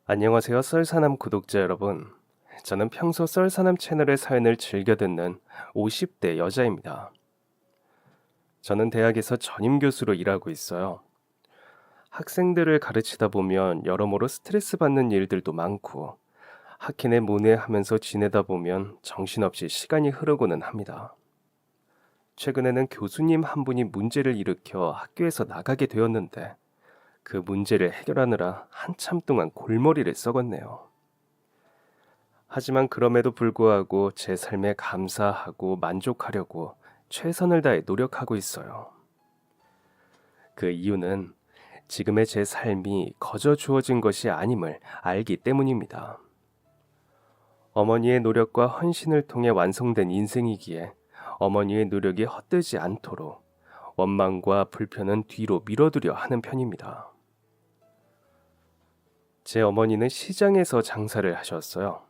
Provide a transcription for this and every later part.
안녕하세요, 썰사남 구독자 여러분. 저는 평소 썰사남 채널의 사연을 즐겨 듣는 50대 여자입니다. 저는 대학에서 전임 교수로 일하고 있어요. 학생들을 가르치다 보면 여러모로 스트레스 받는 일들도 많고 학회 내 모내 하면서 지내다 보면 정신없이 시간이 흐르고는 합니다. 최근에는 교수님 한 분이 문제를 일으켜 학교에서 나가게 되었는데 그 문제를 해결하느라 한참 동안 골머리를 썩었네요. 하지만 그럼에도 불구하고 제 삶에 감사하고 만족하려고 최선을 다해 노력하고 있어요. 그 이유는 지금의 제 삶이 거저 주어진 것이 아님을 알기 때문입니다. 어머니의 노력과 헌신을 통해 완성된 인생이기에 어머니의 노력이 헛되지 않도록 원망과 불편은 뒤로 밀어두려 하는 편입니다. 제 어머니는 시장에서 장사를 하셨어요.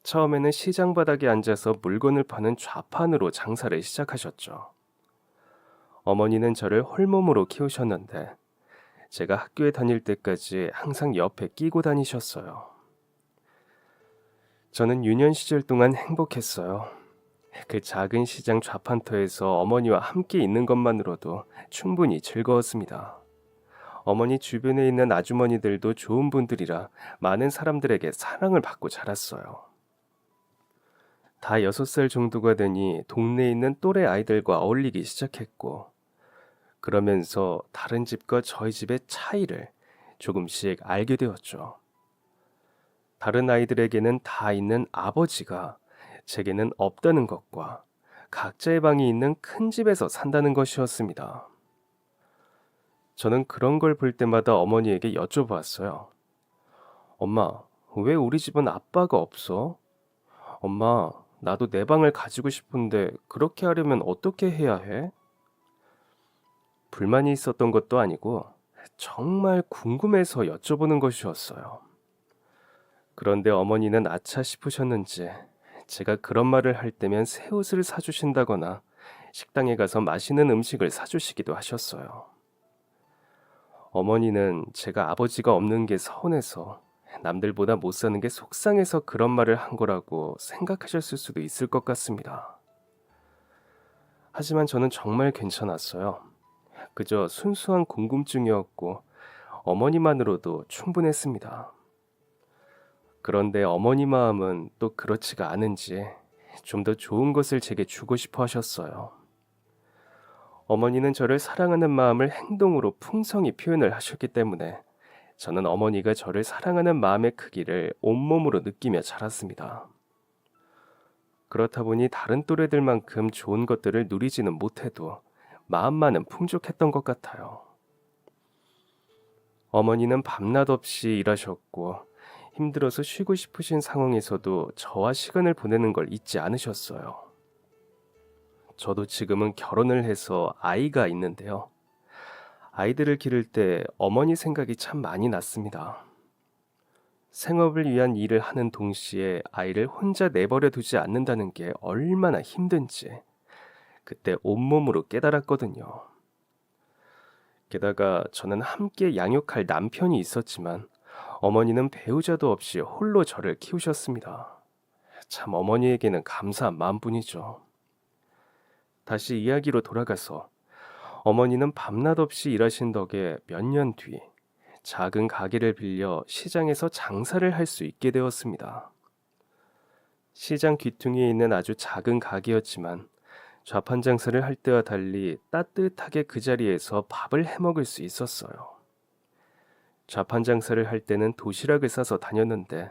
처음에는 시장 바닥에 앉아서 물건을 파는 좌판으로 장사를 시작하셨죠. 어머니는 저를 홀몸으로 키우셨는데 제가 학교에 다닐 때까지 항상 옆에 끼고 다니셨어요. 저는 유년 시절 동안 행복했어요. 그 작은 시장 좌판터에서 어머니와 함께 있는 것만으로도 충분히 즐거웠습니다. 어머니 주변에 있는 아주머니들도 좋은 분들이라 많은 사람들에게 사랑을 받고 자랐어요. 다 6살 정도가 되니 동네에 있는 또래 아이들과 어울리기 시작했고, 그러면서 다른 집과 저희 집의 차이를 조금씩 알게 되었죠. 다른 아이들에게는 다 있는 아버지가 제게는 없다는 것과 각자의 방이 있는 큰 집에서 산다는 것이었습니다. 저는 그런 걸 볼 때마다 어머니에게 여쭤보았어요. 엄마, 왜 우리 집은 아빠가 없어? 엄마, 나도 내 방을 가지고 싶은데 그렇게 하려면 어떻게 해야 해? 불만이 있었던 것도 아니고 정말 궁금해서 여쭤보는 것이었어요. 그런데 어머니는 아차 싶으셨는지 제가 그런 말을 할 때면 새 옷을 사주신다거나 식당에 가서 맛있는 음식을 사주시기도 하셨어요. 어머니는 제가 아버지가 없는 게 서운해서 남들보다 못 사는 게 속상해서 그런 말을 한 거라고 생각하셨을 수도 있을 것 같습니다. 하지만 저는 정말 괜찮았어요. 그저 순수한 궁금증이었고 어머니만으로도 충분했습니다. 그런데 어머니 마음은 또 그렇지가 않은지 좀 더 좋은 것을 제게 주고 싶어 하셨어요. 어머니는 저를 사랑하는 마음을 행동으로 풍성히 표현을 하셨기 때문에 저는 어머니가 저를 사랑하는 마음의 크기를 온몸으로 느끼며 자랐습니다. 그렇다 보니 다른 또래들만큼 좋은 것들을 누리지는 못해도 마음만은 풍족했던 것 같아요. 어머니는 밤낮 없이 일하셨고 힘들어서 쉬고 싶으신 상황에서도 저와 시간을 보내는 걸 잊지 않으셨어요. 저도 지금은 결혼을 해서 아이가 있는데요. 아이들을 기를 때 어머니 생각이 참 많이 났습니다. 생업을 위한 일을 하는 동시에 아이를 혼자 내버려 두지 않는다는 게 얼마나 힘든지 그때 온몸으로 깨달았거든요. 게다가 저는 함께 양육할 남편이 있었지만 어머니는 배우자도 없이 홀로 저를 키우셨습니다. 참 어머니에게는 감사한 마음뿐이죠. 다시 이야기로 돌아가서 어머니는 밤낮 없이 일하신 덕에 몇 년 뒤 작은 가게를 빌려 시장에서 장사를 할 수 있게 되었습니다. 시장 귀퉁이에 있는 아주 작은 가게였지만 좌판 장사를 할 때와 달리 따뜻하게 그 자리에서 밥을 해 먹을 수 있었어요. 좌판 장사를 할 때는 도시락을 싸서 다녔는데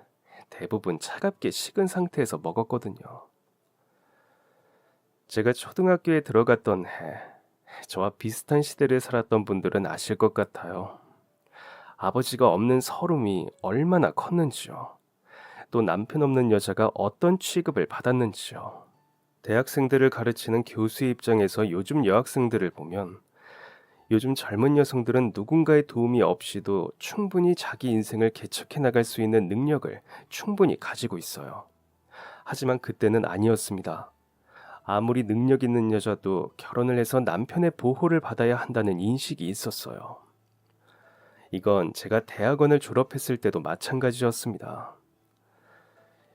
대부분 차갑게 식은 상태에서 먹었거든요. 제가 초등학교에 들어갔던 해, 저와 비슷한 시대를 살았던 분들은 아실 것 같아요. 아버지가 없는 서름이 얼마나 컸는지요. 또 남편 없는 여자가 어떤 취급을 받았는지요. 대학생들을 가르치는 교수의 입장에서 요즘 여학생들을 보면 요즘 젊은 여성들은 누군가의 도움이 없이도 충분히 자기 인생을 개척해 나갈 수 있는 능력을 충분히 가지고 있어요. 하지만 그때는 아니었습니다. 아무리 능력 있는 여자도 결혼을 해서 남편의 보호를 받아야 한다는 인식이 있었어요. 이건 제가 대학원을 졸업했을 때도 마찬가지였습니다.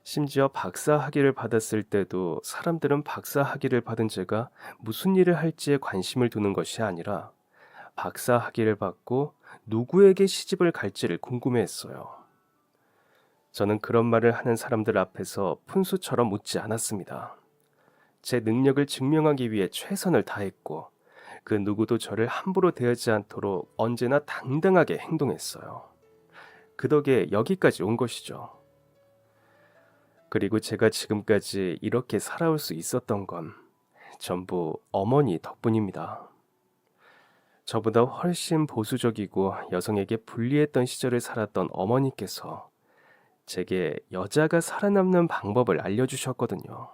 심지어 박사 학위를 받았을 때도 사람들은 박사 학위를 받은 제가 무슨 일을 할지에 관심을 두는 것이 아니라 박사 학위를 받고 누구에게 시집을 갈지를 궁금해했어요. 저는 그런 말을 하는 사람들 앞에서 푼수처럼 웃지 않았습니다. 제 능력을 증명하기 위해 최선을 다했고 그 누구도 저를 함부로 대하지 않도록 언제나 당당하게 행동했어요. 그 덕에 여기까지 온 것이죠. 그리고 제가 지금까지 이렇게 살아올 수 있었던 건 전부 어머니 덕분입니다. 저보다 훨씬 보수적이고 여성에게 불리했던 시절을 살았던 어머니께서 제게 여자가 살아남는 방법을 알려주셨거든요.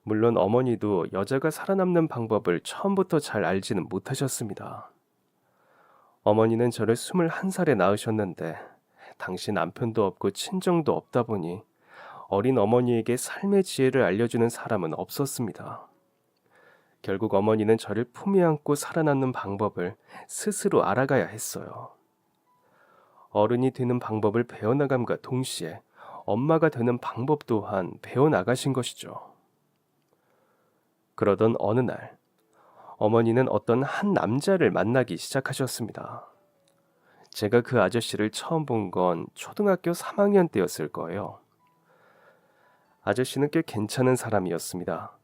물론 어머니도 여자가 살아남는 방법을 처음부터 잘 알지는 못하셨습니다. 어머니는 저를 21살에 낳으셨는데 당시 남편도 없고 친정도 없다 보니 어린 어머니에게 삶의 지혜를 알려주는 사람은 없었습니다. 결국 어머니는 저를 품에 안고 살아남는 방법을 스스로 알아가야 했어요. 어른이 되는 방법을 배워나감과 동시에 엄마가 되는 방법 또한 배워나가신 것이죠. 그러던 어느 날, 어머니는 어떤 한 남자를 만나기 시작하셨습니다. 제가 그 아저씨를 처음 본 건 초등학교 3학년 때였을 거예요. 아저씨는 꽤 괜찮은 사람이었습니다.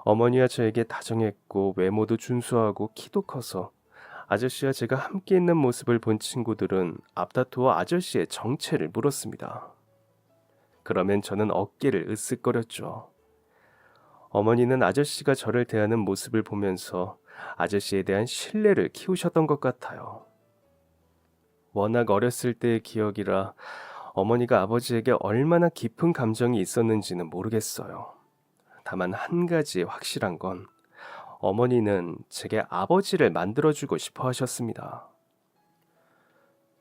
어머니와 저에게 다정했고 외모도 준수하고 키도 커서 아저씨와 제가 함께 있는 모습을 본 친구들은 앞다투어 아저씨의 정체를 물었습니다. 그러면 저는 어깨를 으쓱거렸죠. 어머니는 아저씨가 저를 대하는 모습을 보면서 아저씨에 대한 신뢰를 키우셨던 것 같아요. 워낙 어렸을 때의 기억이라 어머니가 아버지에게 얼마나 깊은 감정이 있었는지는 모르겠어요. 다만 한 가지 확실한 건 어머니는 제게 아버지를 만들어주고 싶어 하셨습니다.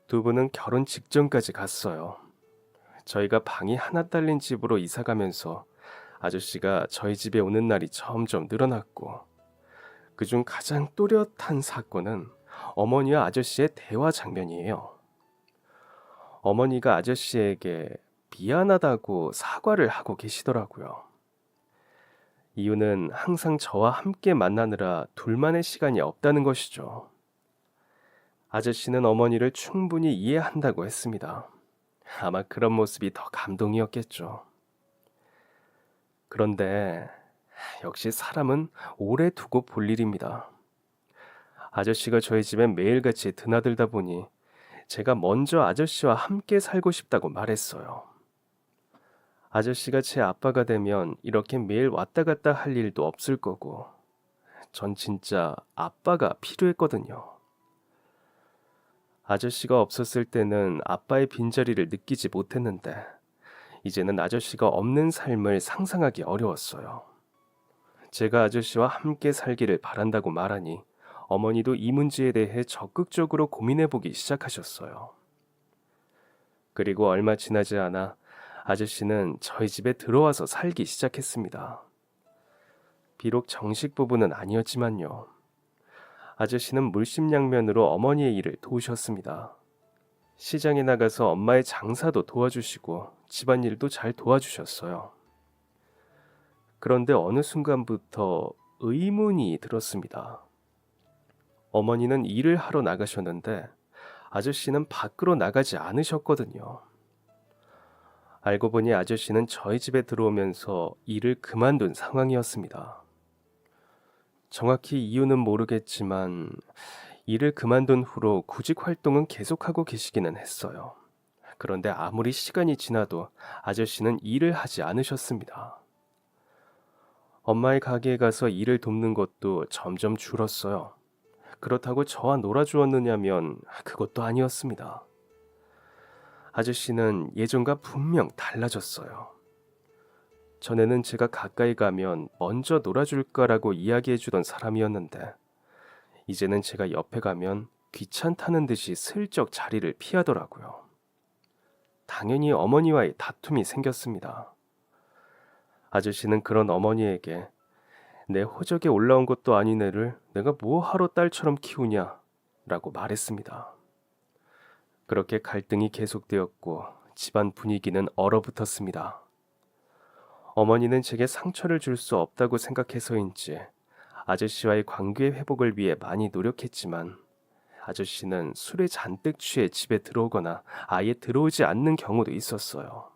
두 분은 결혼 직전까지 갔어요. 저희가 방이 하나 딸린 집으로 이사 가면서 아저씨가 저희 집에 오는 날이 점점 늘어났고 그중 가장 또렷한 사건은 어머니와 아저씨의 대화 장면이에요. 어머니가 아저씨에게 미안하다고 사과를 하고 계시더라고요. 이유는 항상 저와 함께 만나느라 둘만의 시간이 없다는 것이죠. 아저씨는 어머니를 충분히 이해한다고 했습니다. 아마 그런 모습이 더 감동이었겠죠. 그런데 역시 사람은 오래 두고 볼 일입니다. 아저씨가 저희 집에 매일같이 드나들다 보니 제가 먼저 아저씨와 함께 살고 싶다고 말했어요. 아저씨가 제 아빠가 되면 이렇게 매일 왔다 갔다 할 일도 없을 거고 전 진짜 아빠가 필요했거든요. 아저씨가 없었을 때는 아빠의 빈자리를 느끼지 못했는데 이제는 아저씨가 없는 삶을 상상하기 어려웠어요. 제가 아저씨와 함께 살기를 바란다고 말하니 어머니도 이 문제에 대해 적극적으로 고민해보기 시작하셨어요. 그리고 얼마 지나지 않아 아저씨는 저희 집에 들어와서 살기 시작했습니다. 비록 정식 부부는 아니었지만요. 아저씨는 물심양면으로 어머니의 일을 도우셨습니다. 시장에 나가서 엄마의 장사도 도와주시고 집안일도 잘 도와주셨어요. 그런데 어느 순간부터 의문이 들었습니다. 어머니는 일을 하러 나가셨는데 아저씨는 밖으로 나가지 않으셨거든요. 알고 보니 아저씨는 저희 집에 들어오면서 일을 그만둔 상황이었습니다. 정확히 이유는 모르겠지만 일을 그만둔 후로 구직 활동은 계속하고 계시기는 했어요. 그런데 아무리 시간이 지나도 아저씨는 일을 하지 않으셨습니다. 엄마의 가게에 가서 일을 돕는 것도 점점 줄었어요. 그렇다고 저와 놀아주었느냐면 그것도 아니었습니다. 아저씨는 예전과 분명 달라졌어요. 전에는 제가 가까이 가면 먼저 놀아줄까라고 이야기해주던 사람이었는데 이제는 제가 옆에 가면 귀찮다는 듯이 슬쩍 자리를 피하더라고요. 당연히 어머니와의 다툼이 생겼습니다. 아저씨는 그런 어머니에게 내 호적에 올라온 것도 아닌 애를 내가 뭐 하러 딸처럼 키우냐 라고 말했습니다. 그렇게 갈등이 계속되었고 집안 분위기는 얼어붙었습니다. 어머니는 제게 상처를 줄 수 없다고 생각해서인지 아저씨와의 관계 회복을 위해 많이 노력했지만 아저씨는 술에 잔뜩 취해 집에 들어오거나 아예 들어오지 않는 경우도 있었어요.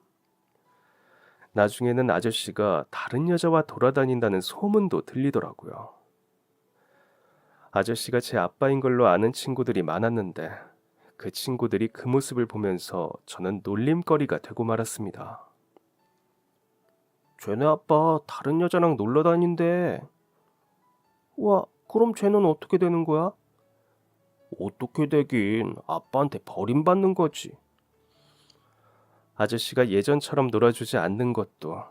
나중에는 아저씨가 다른 여자와 돌아다닌다는 소문도 들리더라고요. 아저씨가 제 아빠인 걸로 아는 친구들이 많았는데 그 친구들이 그 모습을 보면서 저는 놀림거리가 되고 말았습니다. 쟤네 아빠 다른 여자랑 놀러 다닌대. 와, 그럼 쟤는 어떻게 되는 거야? 어떻게 되긴 아빠한테 버림받는 거지. 아저씨가 예전처럼 놀아주지 않는 것도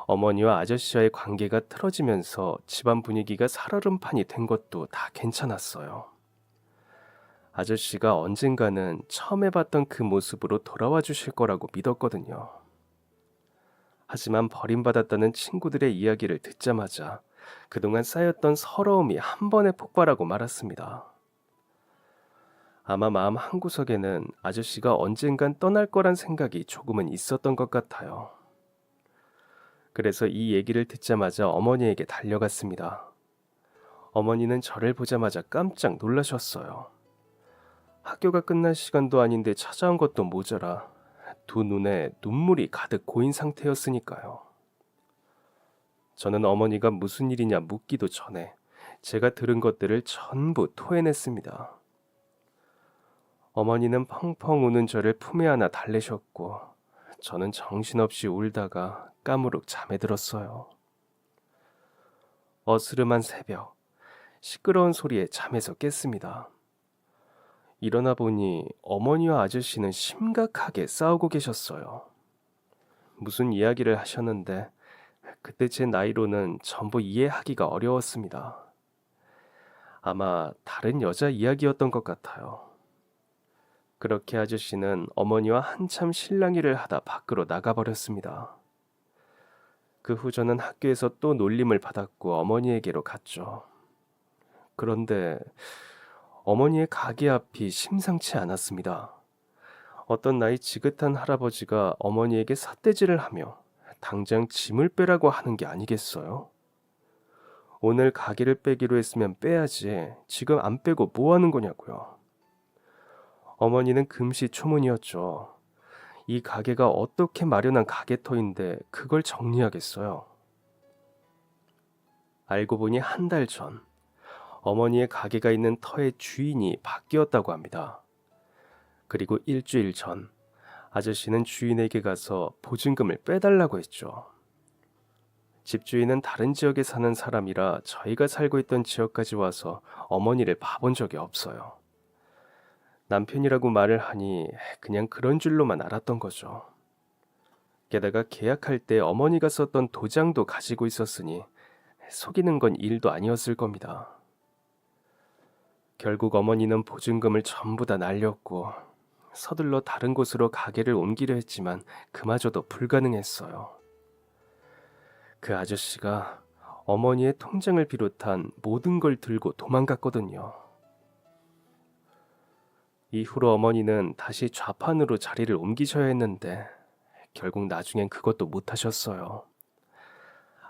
어머니와 아저씨와의 관계가 틀어지면서 집안 분위기가 살얼음판이 된 것도 다 괜찮았어요. 아저씨가 언젠가는 처음 해봤던 그 모습으로 돌아와 주실 거라고 믿었거든요. 하지만 버림받았다는 친구들의 이야기를 듣자마자 그동안 쌓였던 서러움이 한 번에 폭발하고 말았습니다. 아마 마음 한구석에는 아저씨가 언젠간 떠날 거란 생각이 조금은 있었던 것 같아요. 그래서 이 얘기를 듣자마자 어머니에게 달려갔습니다. 어머니는 저를 보자마자 깜짝 놀라셨어요. 학교가 끝날 시간도 아닌데 찾아온 것도 모자라 두 눈에 눈물이 가득 고인 상태였으니까요. 저는 어머니가 무슨 일이냐 묻기도 전에 제가 들은 것들을 전부 토해냈습니다. 어머니는 펑펑 우는 저를 품에 안아 달래셨고 저는 정신없이 울다가 까무룩 잠에 들었어요. 어스름한 새벽, 시끄러운 소리에 잠에서 깼습니다. 일어나 보니 어머니와 아저씨는 심각하게 싸우고 계셨어요. 무슨 이야기를 하셨는데 그때 제 나이로는 전부 이해하기가 어려웠습니다. 아마 다른 여자 이야기였던 것 같아요. 그렇게 아저씨는 어머니와 한참 실랑이를 하다 밖으로 나가버렸습니다. 그 후 저는 학교에서 또 놀림을 받았고 어머니에게로 갔죠. 그런데 어머니의 가게 앞이 심상치 않았습니다. 어떤 나이 지긋한 할아버지가 어머니에게 삿대질을 하며 당장 짐을 빼라고 하는 게 아니겠어요? 오늘 가게를 빼기로 했으면 빼야지 지금 안 빼고 뭐 하는 거냐고요. 어머니는 금시초문이었죠. 이 가게가 어떻게 마련한 가게터인데 그걸 정리하겠어요. 알고 보니 한 달 전 어머니의 가게가 있는 터의 주인이 바뀌었다고 합니다. 그리고 일주일 전 아저씨는 주인에게 가서 보증금을 빼달라고 했죠. 집주인은 다른 지역에 사는 사람이라 저희가 살고 있던 지역까지 와서 어머니를 봐본 적이 없어요. 남편이라고 말을 하니 그냥 그런 줄로만 알았던 거죠. 게다가 계약할 때 어머니가 썼던 도장도 가지고 있었으니 속이는 건 일도 아니었을 겁니다. 결국 어머니는 보증금을 전부 다 날렸고 서둘러 다른 곳으로 가게를 옮기려 했지만 그마저도 불가능했어요. 그 아저씨가 어머니의 통장을 비롯한 모든 걸 들고 도망갔거든요. 이후로 어머니는 다시 좌판으로 자리를 옮기셔야 했는데 결국 나중엔 그것도 못하셨어요.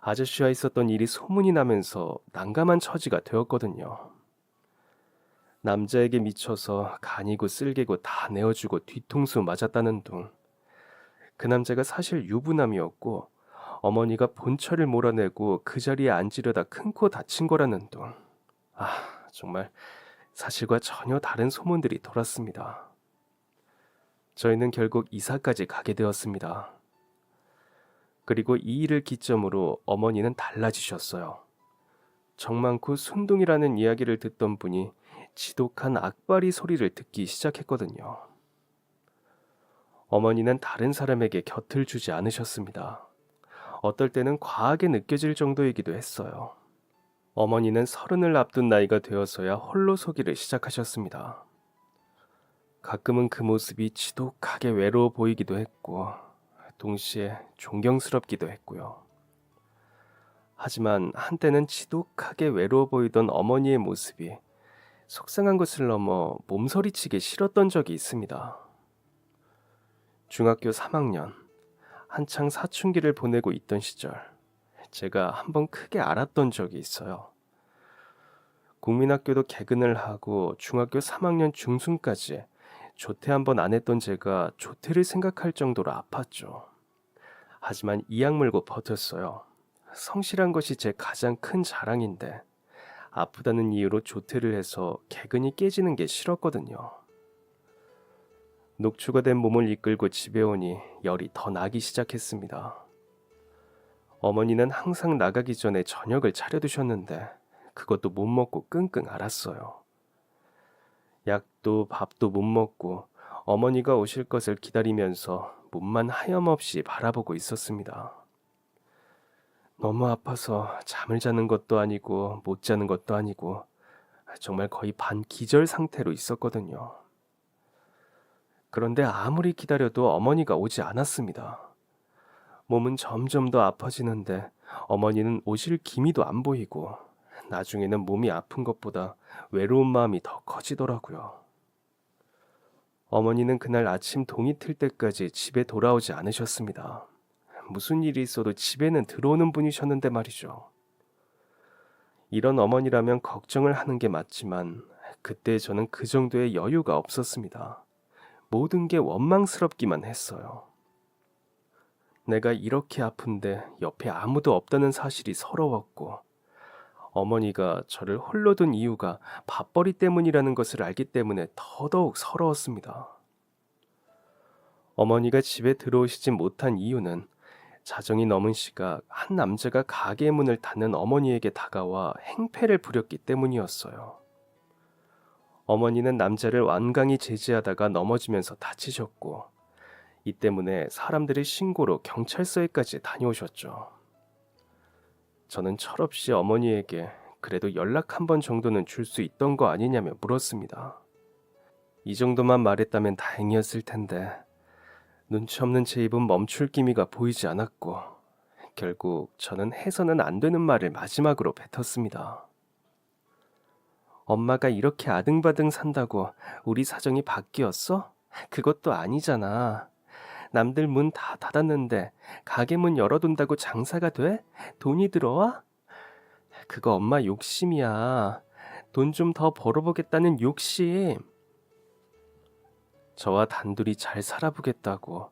아저씨와 있었던 일이 소문이 나면서 난감한 처지가 되었거든요. 남자에게 미쳐서 간이고 쓸개고 다 내어주고 뒤통수 맞았다는 둥. 그 남자가 사실 유부남이었고 어머니가 본처를 몰아내고 그 자리에 앉으려다 큰 코 다친 거라는 둥. 정말 사실과 전혀 다른 소문들이 돌았습니다. 저희는 결국 이사까지 가게 되었습니다. 그리고 이 일을 기점으로 어머니는 달라지셨어요. 정 많고 순둥이라는 이야기를 듣던 분이 지독한 악바리 소리를 듣기 시작했거든요. 어머니는 다른 사람에게 곁을 주지 않으셨습니다. 어떨 때는 과하게 느껴질 정도이기도 했어요. 어머니는 30을 앞둔 나이가 되어서야 홀로 서기를 시작하셨습니다. 가끔은 그 모습이 지독하게 외로워 보이기도 했고 동시에 존경스럽기도 했고요. 하지만 한때는 지독하게 외로워 보이던 어머니의 모습이 속상한 것을 넘어 몸서리치기 싫었던 적이 있습니다. 중학교 3학년, 한창 사춘기를 보내고 있던 시절, 제가 한번 크게 알았던 적이 있어요. 국민학교도 개근을 하고 중학교 3학년 중순까지 조퇴 한 번 안 했던 제가 조퇴를 생각할 정도로 아팠죠. 하지만 이악 물고 버텼어요. 성실한 것이 제 가장 큰 자랑인데 아프다는 이유로 조퇴를 해서 개근이 깨지는 게 싫었거든요. 녹초가 된 몸을 이끌고 집에 오니 열이 더 나기 시작했습니다. 어머니는 항상 나가기 전에 저녁을 차려두셨는데 그것도 못 먹고 끙끙 앓았어요. 약도 밥도 못 먹고 어머니가 오실 것을 기다리면서 몸만 하염없이 바라보고 있었습니다. 너무 아파서 잠을 자는 것도 아니고 못 자는 것도 아니고 정말 거의 반기절 상태로 있었거든요. 그런데 아무리 기다려도 어머니가 오지 않았습니다. 몸은 점점 더 아파지는데 어머니는 오실 기미도 안 보이고 나중에는 몸이 아픈 것보다 외로운 마음이 더 커지더라고요. 어머니는 그날 아침 동이 틀 때까지 집에 돌아오지 않으셨습니다. 무슨 일이 있어도 집에는 들어오는 분이셨는데 말이죠. 이런 어머니라면 걱정을 하는 게 맞지만 그때 저는 그 정도의 여유가 없었습니다. 모든 게 원망스럽기만 했어요. 내가 이렇게 아픈데 옆에 아무도 없다는 사실이 서러웠고 어머니가 저를 홀로 둔 이유가 밥벌이 때문이라는 것을 알기 때문에 더더욱 서러웠습니다. 어머니가 집에 들어오시지 못한 이유는 자정이 넘은 시각 한 남자가 가게 문을 닫는 어머니에게 다가와 행패를 부렸기 때문이었어요. 어머니는 남자를 완강히 제지하다가 넘어지면서 다치셨고 이 때문에 사람들의 신고로 경찰서에까지 다녀오셨죠. 저는 철없이 어머니에게 그래도 연락 한 번 정도는 줄 수 있던 거 아니냐며 물었습니다. 이 정도만 말했다면 다행이었을 텐데 눈치 없는 제 입은 멈출 기미가 보이지 않았고 결국 저는 해서는 안 되는 말을 마지막으로 뱉었습니다. 엄마가 이렇게 아등바등 산다고 우리 사정이 바뀌었어? 그것도 아니잖아. 남들 문 다 닫았는데 가게 문 열어둔다고 장사가 돼? 돈이 들어와? 그거 엄마 욕심이야. 돈 좀 더 벌어보겠다는 욕심. 저와 단둘이 잘 살아보겠다고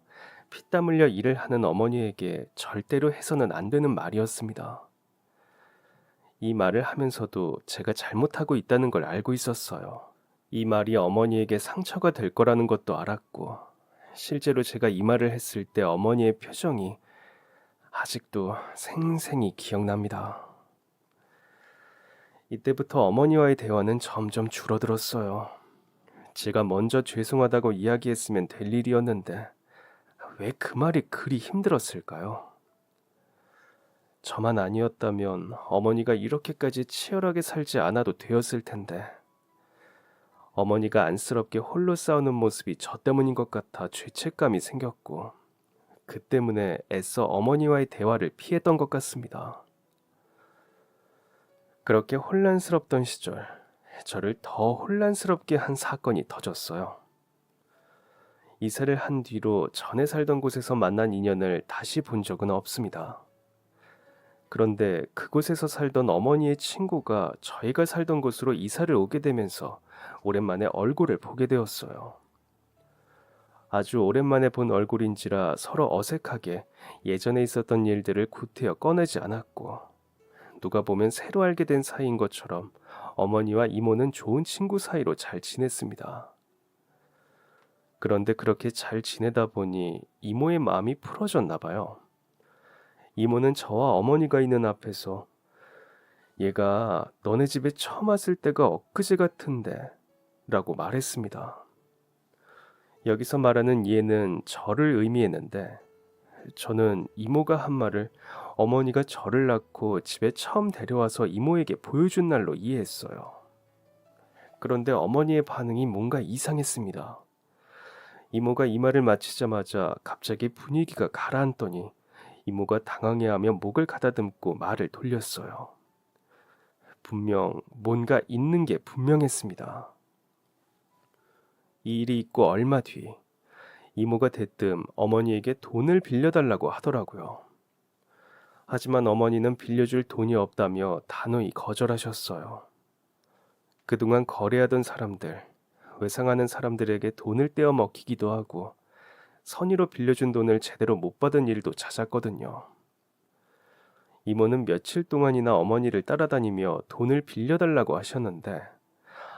피땀 흘려 일을 하는 어머니에게 절대로 해서는 안 되는 말이었습니다. 이 말을 하면서도 제가 잘못하고 있다는 걸 알고 있었어요. 이 말이 어머니에게 상처가 될 거라는 것도 알았고 실제로 제가 이 말을 했을 때 어머니의 표정이 아직도 생생히 기억납니다. 이때부터 어머니와의 대화는 점점 줄어들었어요. 제가 먼저 죄송하다고 이야기했으면 될 일이었는데 왜 그 말이 그리 힘들었을까요? 저만 아니었다면 어머니가 이렇게까지 치열하게 살지 않아도 되었을 텐데 어머니가 안쓰럽게 홀로 싸우는 모습이 저 때문인 것 같아 죄책감이 생겼고 그 때문에 애써 어머니와의 대화를 피했던 것 같습니다. 그렇게 혼란스럽던 시절 저를 더 혼란스럽게 한 사건이 터졌어요. 이사를 한 뒤로 전에 살던 곳에서 만난 인연을 다시 본 적은 없습니다. 그런데 그곳에서 살던 어머니의 친구가 저희가 살던 곳으로 이사를 오게 되면서 오랜만에 얼굴을 보게 되었어요. 아주 오랜만에 본 얼굴인지라 서로 어색하게 예전에 있었던 일들을 구태여 꺼내지 않았고 누가 보면 새로 알게 된 사이인 것처럼 어머니와 이모는 좋은 친구 사이로 잘 지냈습니다. 그런데 그렇게 잘 지내다 보니 이모의 마음이 풀어졌나 봐요. 이모는 저와 어머니가 있는 앞에서 얘가 너네 집에 처음 왔을 때가 엊그제 같은데 라고 말했습니다. 여기서 말하는 얘는 저를 의미했는데 저는 이모가 한 말을 어머니가 저를 낳고 집에 처음 데려와서 이모에게 보여준 날로 이해했어요. 그런데 어머니의 반응이 뭔가 이상했습니다. 이모가 이 말을 마치자마자 갑자기 분위기가 가라앉더니 이모가 당황해하며 목을 가다듬고 말을 돌렸어요. 분명 뭔가 있는 게 분명했습니다. 이 일이 있고 얼마 뒤 이모가 대뜸 어머니에게 돈을 빌려달라고 하더라고요. 하지만 어머니는 빌려줄 돈이 없다며 단호히 거절하셨어요. 그동안 거래하던 사람들, 외상하는 사람들에게 돈을 떼어 먹히기도 하고 선의로 빌려준 돈을 제대로 못 받은 일도 잦았거든요. 이모는 며칠 동안이나 어머니를 따라다니며 돈을 빌려달라고 하셨는데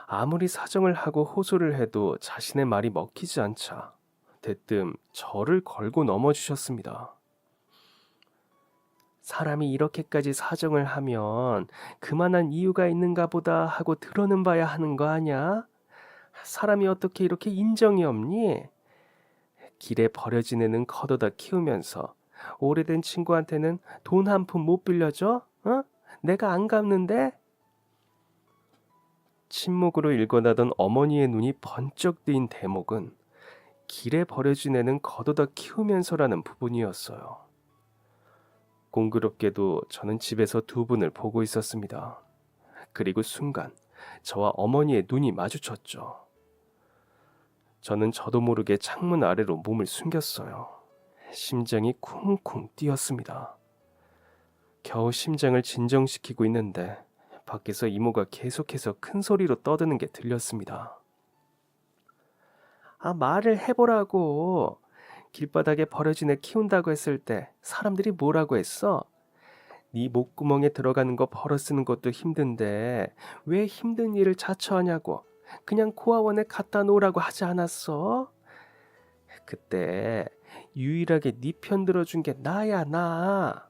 아무리 사정을 하고 호소를 해도 자신의 말이 먹히지 않자 대뜸 저를 걸고 넘어지셨습니다. 사람이 이렇게까지 사정을 하면 그만한 이유가 있는가 보다 하고 들어는 봐야 하는 거 아냐? 사람이 어떻게 이렇게 인정이 없니? 길에 버려진 애는 걷어다 키우면서 오래된 친구한테는 돈 한 푼 못 빌려줘? 어? 내가 안 갚는데? 침묵으로 읽어나던 어머니의 눈이 번쩍 뜨인 대목은 길에 버려진 애는 걷어다 키우면서라는 부분이었어요. 공교롭게도 저는 집에서 두 분을 보고 있었습니다. 그리고 순간 저와 어머니의 눈이 마주쳤죠. 저는 저도 모르게 창문 아래로 몸을 숨겼어요. 심장이 쿵쿵 뛰었습니다. 겨우 심장을 진정시키고 있는데 밖에서 이모가 계속해서 큰 소리로 떠드는 게 들렸습니다. 아, 말을 해보라고. 길바닥에 버려진 애 키운다고 했을 때 사람들이 뭐라고 했어? 네 목구멍에 들어가는 거 벌어 쓰는 것도 힘든데 왜 힘든 일을 자처하냐고. 그냥 고아원에 갖다 놓으라고 하지 않았어? 그때 유일하게 네 편 들어준 게 나야, 나.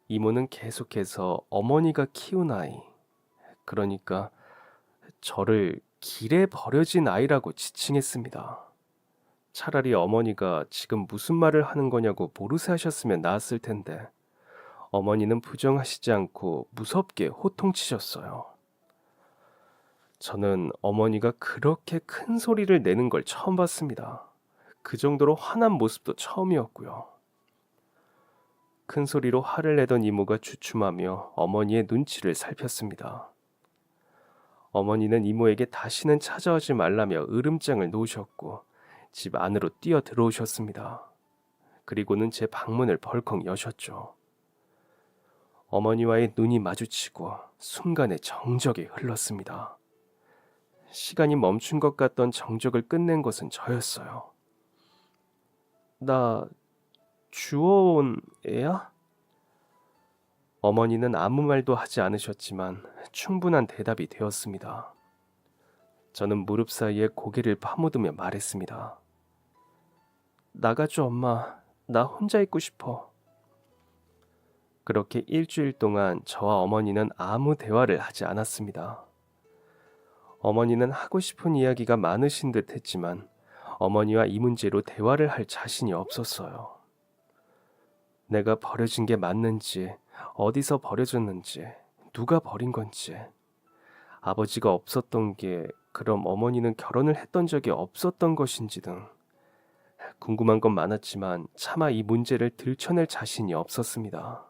이모는 계속해서 어머니가 키운 아이, 그러니까 저를 길에 버려진 아이라고 지칭했습니다. 차라리 어머니가 지금 무슨 말을 하는 거냐고 모르쇠 하셨으면 나았을 텐데 어머니는 부정하시지 않고 무섭게 호통치셨어요. 저는 어머니가 그렇게 큰 소리를 내는 걸 처음 봤습니다. 그 정도로 화난 모습도 처음이었고요. 큰 소리로 화를 내던 이모가 주춤하며 어머니의 눈치를 살폈습니다. 어머니는 이모에게 다시는 찾아오지 말라며 으름장을 놓으셨고 집 안으로 뛰어 들어오셨습니다. 그리고는 제 방문을 벌컥 여셨죠. 어머니와의 눈이 마주치고 순간에 정적이 흘렀습니다. 시간이 멈춘 것 같던 정적을 끝낸 것은 저였어요. 나 주워온 애야? 어머니는 아무 말도 하지 않으셨지만 충분한 대답이 되었습니다. 저는 무릎 사이에 고개를 파묻으며 말했습니다. 나가줘, 엄마. 나 혼자 있고 싶어. 그렇게 일주일 동안 저와 어머니는 아무 대화를 하지 않았습니다. 어머니는 하고 싶은 이야기가 많으신 듯 했지만 어머니와 이 문제로 대화를 할 자신이 없었어요. 내가 버려진 게 맞는지, 어디서 버려졌는지, 누가 버린 건지, 아버지가 없었던 게 그럼 어머니는 결혼을 했던 적이 없었던 것인지 등 궁금한 건 많았지만 차마 이 문제를 들춰낼 자신이 없었습니다.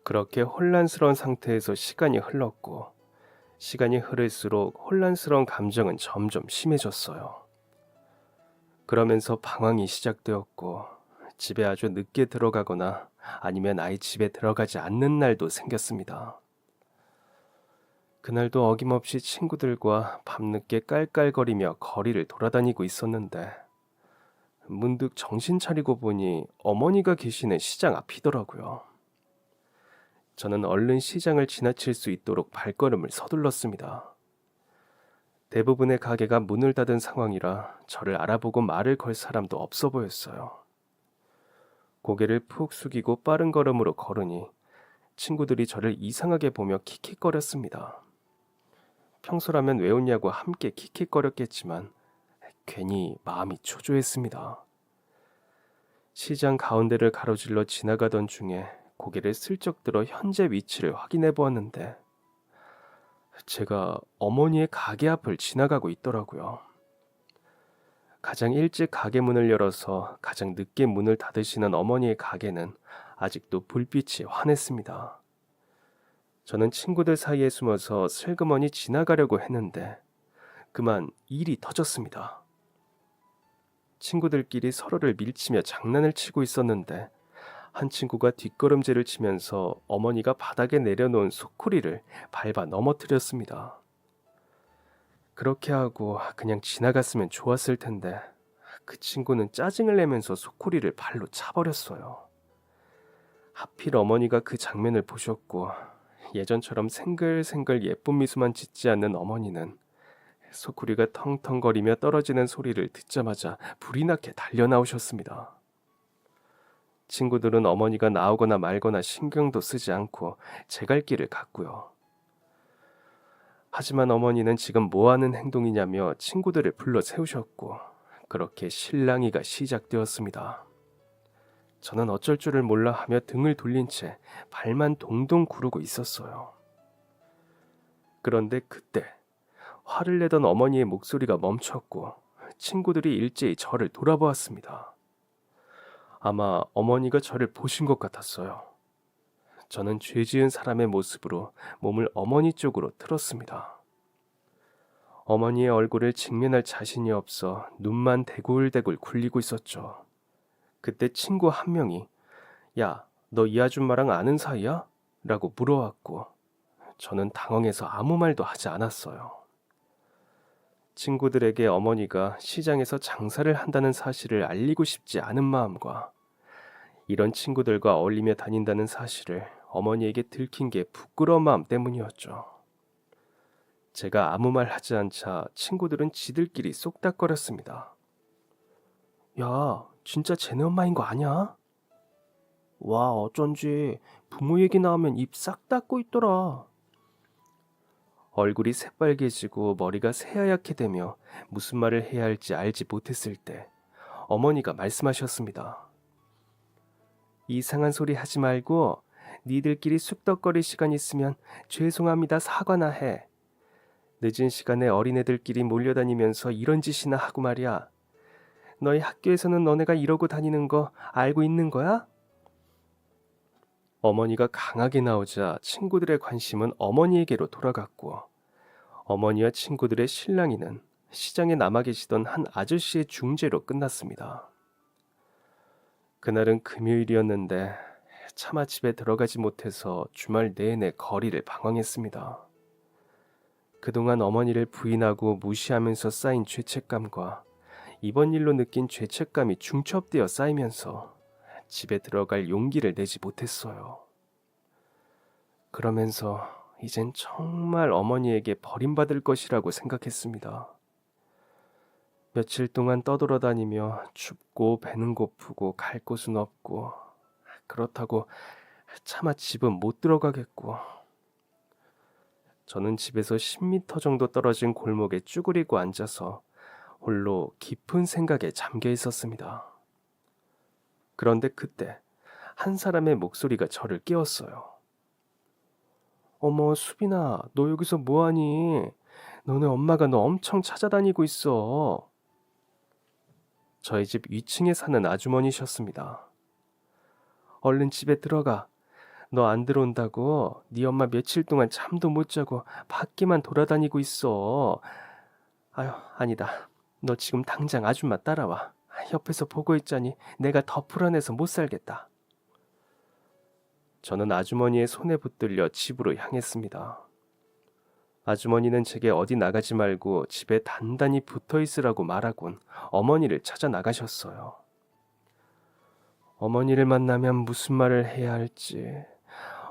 그렇게 혼란스러운 상태에서 시간이 흘렀고 시간이 흐를수록 혼란스러운 감정은 점점 심해졌어요. 그러면서 방황이 시작되었고 집에 아주 늦게 들어가거나 아니면 아예 집에 들어가지 않는 날도 생겼습니다. 그날도 어김없이 친구들과 밤늦게 깔깔거리며 거리를 돌아다니고 있었는데 문득 정신 차리고 보니 어머니가 계시는 시장 앞이더라고요. 저는 얼른 시장을 지나칠 수 있도록 발걸음을 서둘렀습니다. 대부분의 가게가 문을 닫은 상황이라 저를 알아보고 말을 걸 사람도 없어 보였어요. 고개를 푹 숙이고 빠른 걸음으로 걸으니 친구들이 저를 이상하게 보며 킥킥거렸습니다. 평소라면 왜 웃냐고 함께 킥킥거렸겠지만 괜히 마음이 초조했습니다. 시장 가운데를 가로질러 지나가던 중에 고개를 슬쩍 들어 현재 위치를 확인해 보았는데 제가 어머니의 가게 앞을 지나가고 있더라고요. 가장 일찍 가게 문을 열어서 가장 늦게 문을 닫으시는 어머니의 가게는 아직도 불빛이 환했습니다. 저는 친구들 사이에 숨어서 슬그머니 지나가려고 했는데 그만 일이 터졌습니다. 친구들끼리 서로를 밀치며 장난을 치고 있었는데 한 친구가 뒷걸음질을 치면서 어머니가 바닥에 내려놓은 소쿠리를 밟아 넘어뜨렸습니다. 그렇게 하고 그냥 지나갔으면 좋았을 텐데 그 친구는 짜증을 내면서 소쿠리를 발로 차버렸어요. 하필 어머니가 그 장면을 보셨고 예전처럼 생글생글 예쁜 미소만 짓지 않는 어머니는 소쿠리가 텅텅거리며 떨어지는 소리를 듣자마자 불이 나게 달려나오셨습니다. 친구들은 어머니가 나오거나 말거나 신경도 쓰지 않고 제 갈 길을 갔고요. 하지만 어머니는 지금 뭐하는 행동이냐며 친구들을 불러 세우셨고 그렇게 실랑이가 시작되었습니다. 저는 어쩔 줄을 몰라 하며 등을 돌린 채 발만 동동 구르고 있었어요. 그런데 그때 화를 내던 어머니의 목소리가 멈췄고 친구들이 일제히 저를 돌아보았습니다. 아마 어머니가 저를 보신 것 같았어요. 저는 죄 지은 사람의 모습으로 몸을 어머니 쪽으로 틀었습니다. 어머니의 얼굴을 직면할 자신이 없어 눈만 대굴대굴 굴리고 있었죠. 그때 친구 한 명이 야, 너 이 아줌마랑 아는 사이야? 라고 물어왔고 저는 당황해서 아무 말도 하지 않았어요. 친구들에게 어머니가 시장에서 장사를 한다는 사실을 알리고 싶지 않은 마음과 이런 친구들과 어울리며 다닌다는 사실을 어머니에게 들킨 게 부끄러운 마음 때문이었죠. 제가 아무 말 하지 않자 친구들은 지들끼리 쏙닥거렸습니다. 야, 진짜 쟤네 엄마인 거 아냐? 와, 어쩐지 부모 얘기 나오면 입 싹 닫고 있더라. 얼굴이 새빨개지고 머리가 새하얗게 되며 무슨 말을 해야 할지 알지 못했을 때 어머니가 말씀하셨습니다. 이상한 소리 하지 말고 니들끼리 쑥덕거릴 시간 있으면 죄송합니다 사과나 해. 늦은 시간에 어린애들끼리 몰려다니면서 이런 짓이나 하고 말이야. 너희 학교에서는 너네가 이러고 다니는 거 알고 있는 거야? 어머니가 강하게 나오자 친구들의 관심은 어머니에게로 돌아갔고 어머니와 친구들의 실랑이는 시장에 남아 계시던 한 아저씨의 중재로 끝났습니다. 그날은 금요일이었는데 차마 집에 들어가지 못해서 주말 내내 거리를 방황했습니다. 그동안 어머니를 부인하고 무시하면서 쌓인 죄책감과 이번 일로 느낀 죄책감이 중첩되어 쌓이면서 집에 들어갈 용기를 내지 못했어요. 그러면서 이젠 정말 어머니에게 버림받을 것이라고 생각했습니다. 며칠 동안 떠돌아다니며 춥고 배는 고프고 갈 곳은 없고 그렇다고 차마 집은 못 들어가겠고 저는 집에서 10m 정도 떨어진 골목에 쭈그리고 앉아서 홀로 깊은 생각에 잠겨 있었습니다. 그런데 그때 한 사람의 목소리가 저를 깨웠어요. 어머, 수빈아, 너 여기서 뭐하니? 너네 엄마가 너 엄청 찾아다니고 있어. 저희 집 위층에 사는 아주머니셨습니다. 얼른 집에 들어가. 너 안 들어온다고 네 엄마 며칠 동안 잠도 못 자고 밖에만 돌아다니고 있어. 아유, 아니다. 너 지금 당장 아줌마 따라와. 옆에서 보고 있자니 내가 더 불안해서 못 살겠다. 저는 아주머니의 손에 붙들려 집으로 향했습니다. 아주머니는 제게 어디 나가지 말고 집에 단단히 붙어 있으라고 말하곤 어머니를 찾아 나가셨어요. 어머니를 만나면 무슨 말을 해야 할지,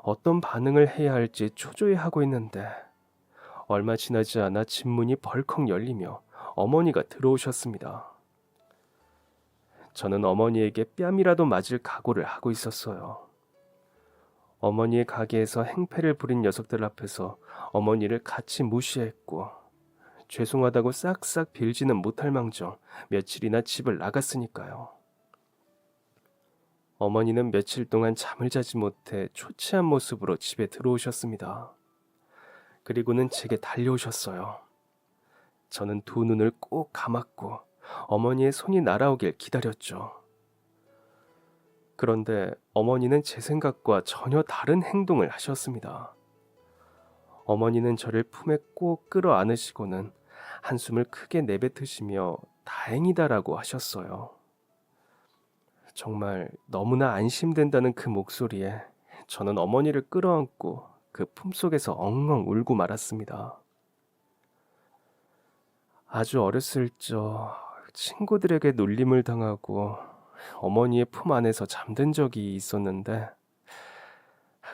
어떤 반응을 해야 할지 초조해하고 있는데 얼마 지나지 않아 집 문이 벌컥 열리며 어머니가 들어오셨습니다. 저는 어머니에게 뺨이라도 맞을 각오를 하고 있었어요. 어머니의 가게에서 행패를 부린 녀석들 앞에서 어머니를 같이 무시했고 죄송하다고 싹싹 빌지는 못할 망정 며칠이나 집을 나갔으니까요. 어머니는 며칠 동안 잠을 자지 못해 초췌한 모습으로 집에 들어오셨습니다. 그리고는 제게 달려오셨어요. 저는 두 눈을 꼭 감았고 어머니의 손이 날아오길 기다렸죠. 그런데 어머니는 제 생각과 전혀 다른 행동을 하셨습니다. 어머니는 저를 품에 꼭 끌어 안으시고는 한숨을 크게 내뱉으시며 다행이다라고 하셨어요. 정말 너무나 안심된다는 그 목소리에 저는 어머니를 끌어안고 그 품속에서 엉엉 울고 말았습니다. 아주 어렸을 적 친구들에게 놀림을 당하고 어머니의 품 안에서 잠든 적이 있었는데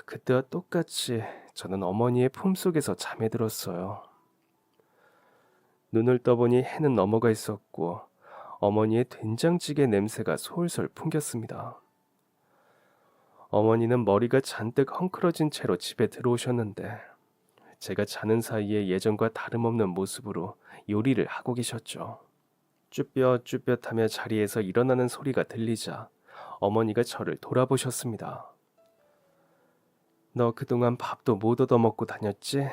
그때와 똑같이 저는 어머니의 품속에서 잠에 들었어요. 눈을 떠보니 해는 넘어가 있었고 어머니의 된장찌개 냄새가 솔솔 풍겼습니다. 어머니는 머리가 잔뜩 헝클어진 채로 집에 들어오셨는데 제가 자는 사이에 예전과 다름없는 모습으로 요리를 하고 계셨죠. 쭈뼛쭈뼛하며 자리에서 일어나는 소리가 들리자 어머니가 저를 돌아보셨습니다. 너 그동안 밥도 못 얻어먹고 다녔지?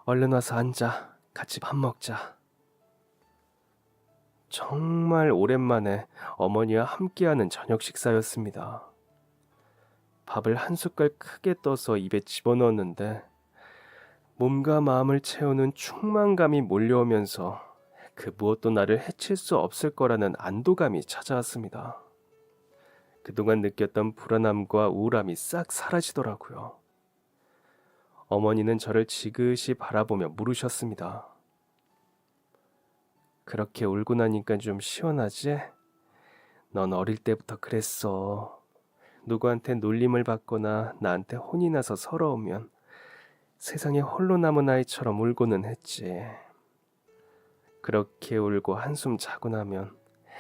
얼른 와서 앉아. 같이 밥 먹자. 정말 오랜만에 어머니와 함께하는 저녁 식사였습니다. 밥을 한 숟갈 크게 떠서 입에 집어넣었는데 몸과 마음을 채우는 충만감이 몰려오면서 그 무엇도 나를 해칠 수 없을 거라는 안도감이 찾아왔습니다. 그동안 느꼈던 불안함과 우울함이 싹 사라지더라고요. 어머니는 저를 지그시 바라보며 물으셨습니다. 그렇게 울고 나니까 좀 시원하지? 넌 어릴 때부터 그랬어. 누구한테 놀림을 받거나 나한테 혼이 나서 서러우면 세상에 홀로 남은 아이처럼 울고는 했지. 그렇게 울고 한숨 자고 나면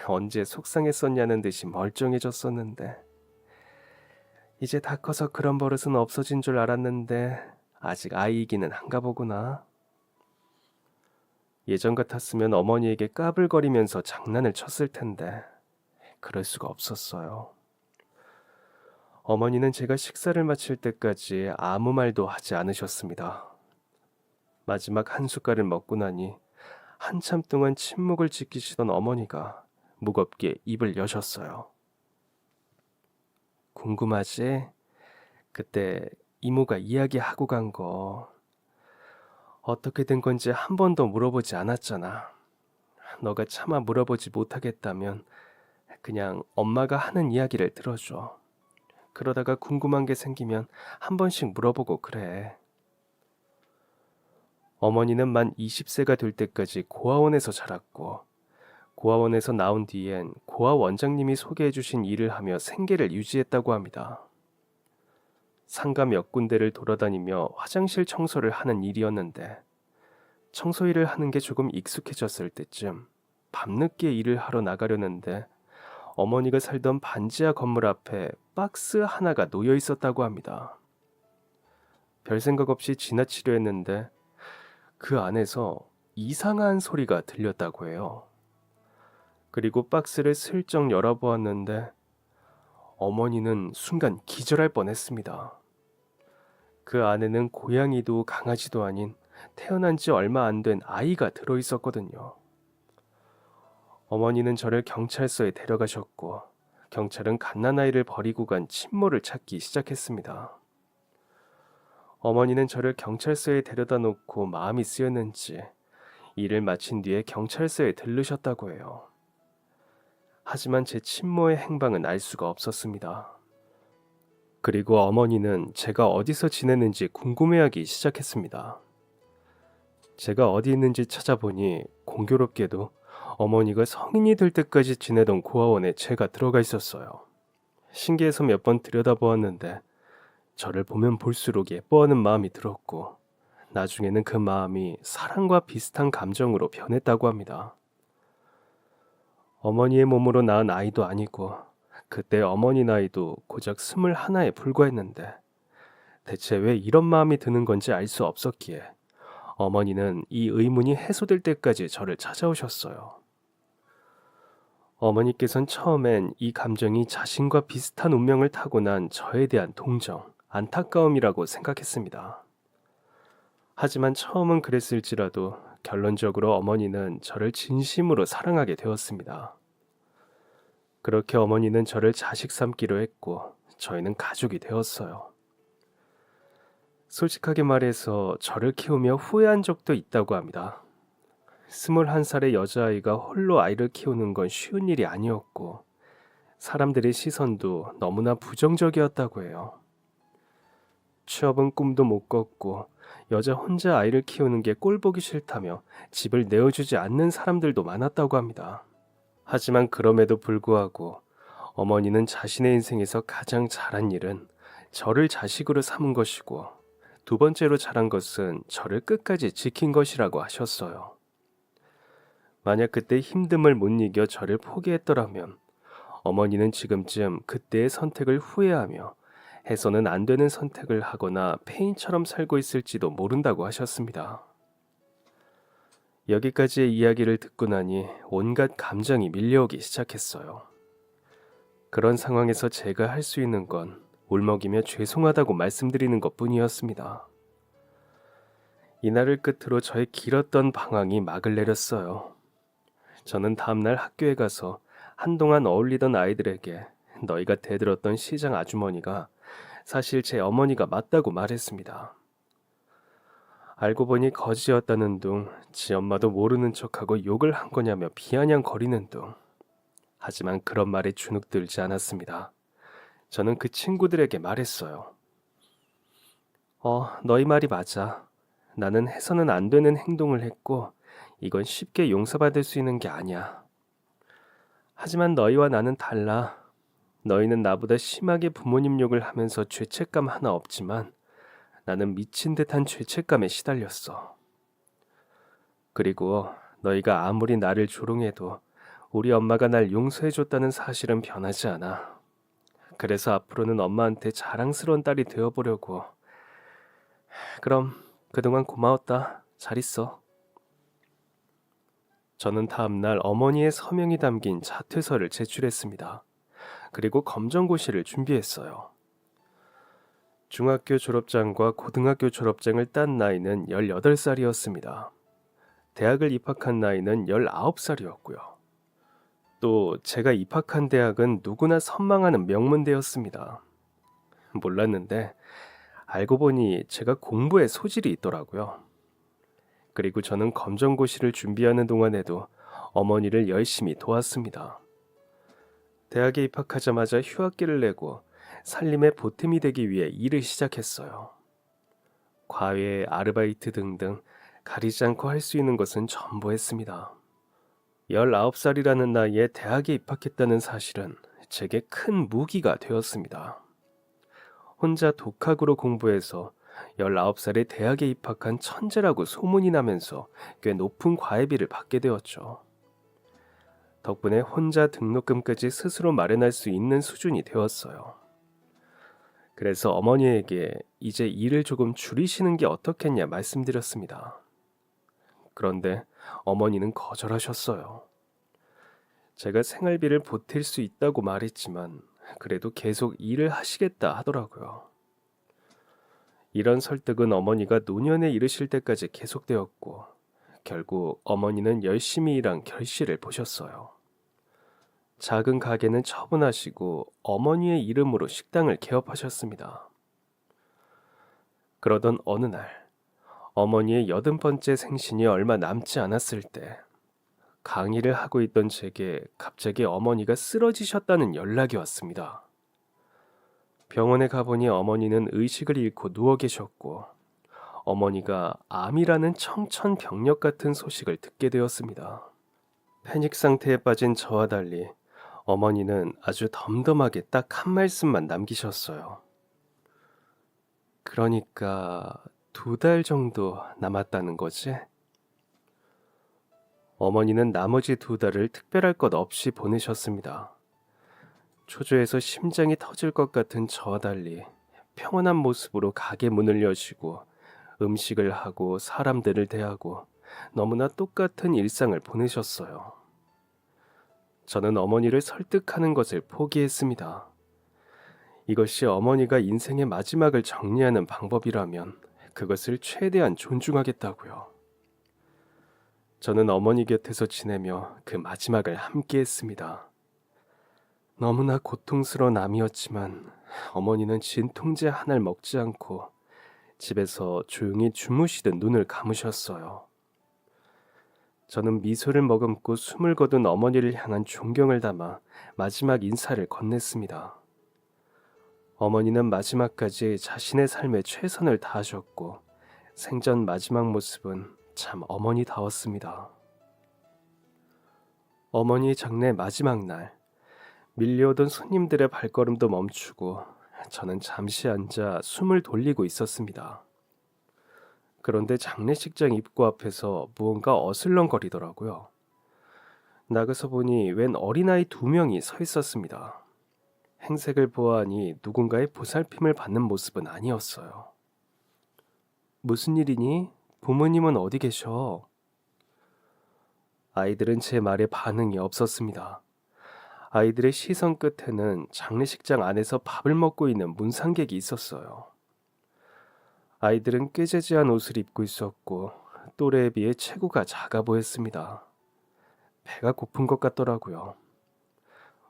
언제 속상했었냐는 듯이 멀쩡해졌었는데 이제 다 커서 그런 버릇은 없어진 줄 알았는데 아직 아이이기는 한가 보구나. 예전 같았으면 어머니에게 까불거리면서 장난을 쳤을 텐데 그럴 수가 없었어요. 어머니는 제가 식사를 마칠 때까지 아무 말도 하지 않으셨습니다. 마지막 한 숟갈을 먹고 나니 한참 동안 침묵을 지키시던 어머니가 무겁게 입을 여셨어요. 궁금하지? 그때 이모가 이야기하고 간 거 어떻게 된 건지 한 번도 물어보지 않았잖아. 너가 차마 물어보지 못하겠다면 그냥 엄마가 하는 이야기를 들어줘. 그러다가 궁금한 게 생기면 한 번씩 물어보고 그래. 어머니는 만 20세가 될 때까지 고아원에서 자랐고 고아원에서 나온 뒤엔 고아 원장님이 소개해 주신 일을 하며 생계를 유지했다고 합니다. 상가 몇 군데를 돌아다니며 화장실 청소를 하는 일이었는데 청소 일을 하는 게 조금 익숙해졌을 때쯤 밤늦게 일을 하러 나가려는데 어머니가 살던 반지하 건물 앞에 박스 하나가 놓여 있었다고 합니다. 별 생각 없이 지나치려 했는데 그 안에서 이상한 소리가 들렸다고 해요. 그리고 박스를 슬쩍 열어보았는데 어머니는 순간 기절할 뻔했습니다. 그 안에는 고양이도 강아지도 아닌 태어난 지 얼마 안 된 아이가 들어있었거든요. 어머니는 저를 경찰서에 데려가셨고 경찰은 갓난아이를 버리고 간 친모를 찾기 시작했습니다. 어머니는 저를 경찰서에 데려다 놓고 마음이 쓰였는지 일을 마친 뒤에 경찰서에 들르셨다고 해요. 하지만 제 친모의 행방은 알 수가 없었습니다. 그리고 어머니는 제가 어디서 지내는지 궁금해하기 시작했습니다. 제가 어디 있는지 찾아보니 공교롭게도 어머니가 성인이 될 때까지 지내던 고아원에 제가 들어가 있었어요. 신기해서 몇 번 들여다보았는데 저를 보면 볼수록 예뻐하는 마음이 들었고 나중에는 그 마음이 사랑과 비슷한 감정으로 변했다고 합니다. 어머니의 몸으로 낳은 아이도 아니고 그때 어머니 나이도 고작 21에 불과했는데 대체 왜 이런 마음이 드는 건지 알 수 없었기에 어머니는 이 의문이 해소될 때까지 저를 찾아오셨어요. 어머니께선 처음엔 이 감정이 자신과 비슷한 운명을 타고난 저에 대한 동정, 안타까움이라고 생각했습니다. 하지만 처음은 그랬을지라도 결론적으로 어머니는 저를 진심으로 사랑하게 되었습니다. 그렇게 어머니는 저를 자식 삼기로 했고 저희는 가족이 되었어요. 솔직하게 말해서 저를 키우며 후회한 적도 있다고 합니다. 21살의 여자아이가 홀로 아이를 키우는 건 쉬운 일이 아니었고, 사람들의 시선도 너무나 부정적이었다고 해요. 취업은 꿈도 못 꿨고, 여자 혼자 아이를 키우는 게 꼴보기 싫다며 집을 내어주지 않는 사람들도 많았다고 합니다. 하지만 그럼에도 불구하고 어머니는 자신의 인생에서 가장 잘한 일은 저를 자식으로 삼은 것이고, 두 번째로 잘한 것은 저를 끝까지 지킨 것이라고 하셨어요. 만약 그때 힘듦을 못 이겨 저를 포기했더라면 어머니는 지금쯤 그때의 선택을 후회하며 해서는 안 되는 선택을 하거나 폐인처럼 살고 있을지도 모른다고 하셨습니다. 여기까지의 이야기를 듣고 나니 온갖 감정이 밀려오기 시작했어요. 그런 상황에서 제가 할 수 있는 건 울먹이며 죄송하다고 말씀드리는 것뿐이었습니다. 이날을 끝으로 저의 길었던 방황이 막을 내렸어요. 저는 다음날 학교에 가서 한동안 어울리던 아이들에게 너희가 대들었던 시장 아주머니가 사실 제 어머니가 맞다고 말했습니다. 알고 보니 거지였다는 둥, 지 엄마도 모르는 척하고 욕을 한 거냐며 비아냥거리는 둥. 하지만 그런 말에 주눅들지 않았습니다. 저는 그 친구들에게 말했어요. 너희 말이 맞아. 나는 해서는 안 되는 행동을 했고 이건 쉽게 용서받을 수 있는 게 아니야. 하지만 너희와 나는 달라. 너희는 나보다 심하게 부모님 욕을 하면서 죄책감 하나 없지만 나는 미친 듯한 죄책감에 시달렸어. 그리고 너희가 아무리 나를 조롱해도 우리 엄마가 날 용서해줬다는 사실은 변하지 않아. 그래서 앞으로는 엄마한테 자랑스러운 딸이 되어보려고. 그럼 그동안 고마웠다. 잘 있어. 저는 다음날 어머니의 서명이 담긴 자퇴서를 제출했습니다. 그리고 검정고시를 준비했어요. 중학교 졸업장과 고등학교 졸업장을 딴 나이는 18살이었습니다. 대학을 입학한 나이는 19살이었고요. 또 제가 입학한 대학은 누구나 선망하는 명문대였습니다. 몰랐는데 알고 보니 제가 공부에 소질이 있더라고요. 그리고 저는 검정고시를 준비하는 동안에도 어머니를 열심히 도왔습니다. 대학에 입학하자마자 휴학기를 내고 살림의 보탬이 되기 위해 일을 시작했어요. 과외, 아르바이트 등등 가리지 않고 할 수 있는 것은 전부 했습니다. 19살이라는 나이에 대학에 입학했다는 사실은 제게 큰 무기가 되었습니다. 혼자 독학으로 공부해서 19살에 대학에 입학한 천재라고 소문이 나면서 꽤 높은 과외비를 받게 되었죠. 덕분에 혼자 등록금까지 스스로 마련할 수 있는 수준이 되었어요. 그래서 어머니에게 이제 일을 조금 줄이시는 게 어떻겠냐 말씀드렸습니다. 그런데 어머니는 거절하셨어요. 제가 생활비를 보탤 수 있다고 말했지만 그래도 계속 일을 하시겠다 하더라고요. 이런 설득은 어머니가 노년에 이르실 때까지 계속되었고 결국 어머니는 열심히 일한 결실을 보셨어요. 작은 가게는 처분하시고 어머니의 이름으로 식당을 개업하셨습니다. 그러던 어느 날 어머니의 80번째 생신이 얼마 남지 않았을 때 강의를 하고 있던 제게 갑자기 어머니가 쓰러지셨다는 연락이 왔습니다. 병원에 가보니 어머니는 의식을 잃고 누워 계셨고 어머니가 암이라는 청천벽력 같은 소식을 듣게 되었습니다. 패닉 상태에 빠진 저와 달리 어머니는 아주 덤덤하게 딱 한 말씀만 남기셨어요. 그러니까 2달 정도 남았다는 거지? 어머니는 나머지 2달을 특별할 것 없이 보내셨습니다. 초조해서 심장이 터질 것 같은 저와 달리 평온한 모습으로 가게 문을 여시고 음식을 하고 사람들을 대하고 너무나 똑같은 일상을 보내셨어요. 저는 어머니를 설득하는 것을 포기했습니다. 이것이 어머니가 인생의 마지막을 정리하는 방법이라면 그것을 최대한 존중하겠다고요. 저는 어머니 곁에서 지내며 그 마지막을 함께 했습니다. 너무나 고통스러운 암이었지만 어머니는 진통제 하나를 먹지 않고 집에서 조용히 주무시듯 눈을 감으셨어요. 저는 미소를 머금고 숨을 거둔 어머니를 향한 존경을 담아 마지막 인사를 건넸습니다. 어머니는 마지막까지 자신의 삶에 최선을 다하셨고 생전 마지막 모습은 참 어머니다웠습니다. 어머니 장례 마지막 날, 밀려오던 손님들의 발걸음도 멈추고 저는 잠시 앉아 숨을 돌리고 있었습니다. 그런데 장례식장 입구 앞에서 무언가 어슬렁거리더라고요. 나가서 보니 웬 어린아이 2명이 서 있었습니다. 행색을 보아하니 누군가의 보살핌을 받는 모습은 아니었어요. 무슨 일이니? 부모님은 어디 계셔? 아이들은 제 말에 반응이 없었습니다. 아이들의 시선 끝에는 장례식장 안에서 밥을 먹고 있는 문상객이 있었어요. 아이들은 꾀재재한 옷을 입고 있었고 또래에 비해 체구가 작아 보였습니다. 배가 고픈 것 같더라고요.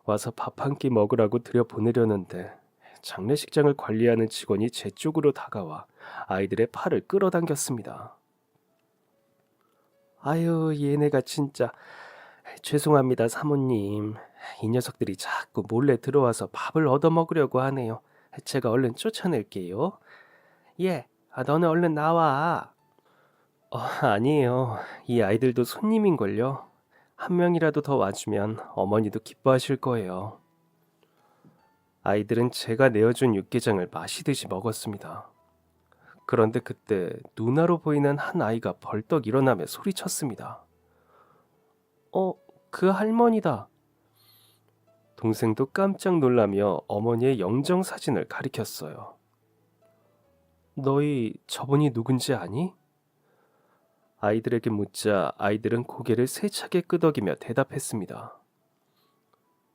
와서 밥 한 끼 먹으라고 들여보내려는데 장례식장을 관리하는 직원이 제 쪽으로 다가와 아이들의 팔을 끌어당겼습니다. 아유, 얘네가 진짜. 죄송합니다, 사모님. 이 녀석들이 자꾸 몰래 들어와서 밥을 얻어먹으려고 하네요. 제가 얼른 쫓아낼게요. 예, 너는 얼른 나와. 아니에요. 이 아이들도 손님인걸요. 한 명이라도 더 와주면 어머니도 기뻐하실 거예요. 아이들은 제가 내어준 육개장을 마시듯이 먹었습니다. 그런데 그때 누나로 보이는 한 아이가 벌떡 일어나며 소리쳤습니다. 그 할머니다. 동생도 깜짝 놀라며 어머니의 영정사진을 가리켰어요. 너희 저분이 누군지 아니? 아이들에게 묻자 아이들은 고개를 세차게 끄덕이며 대답했습니다.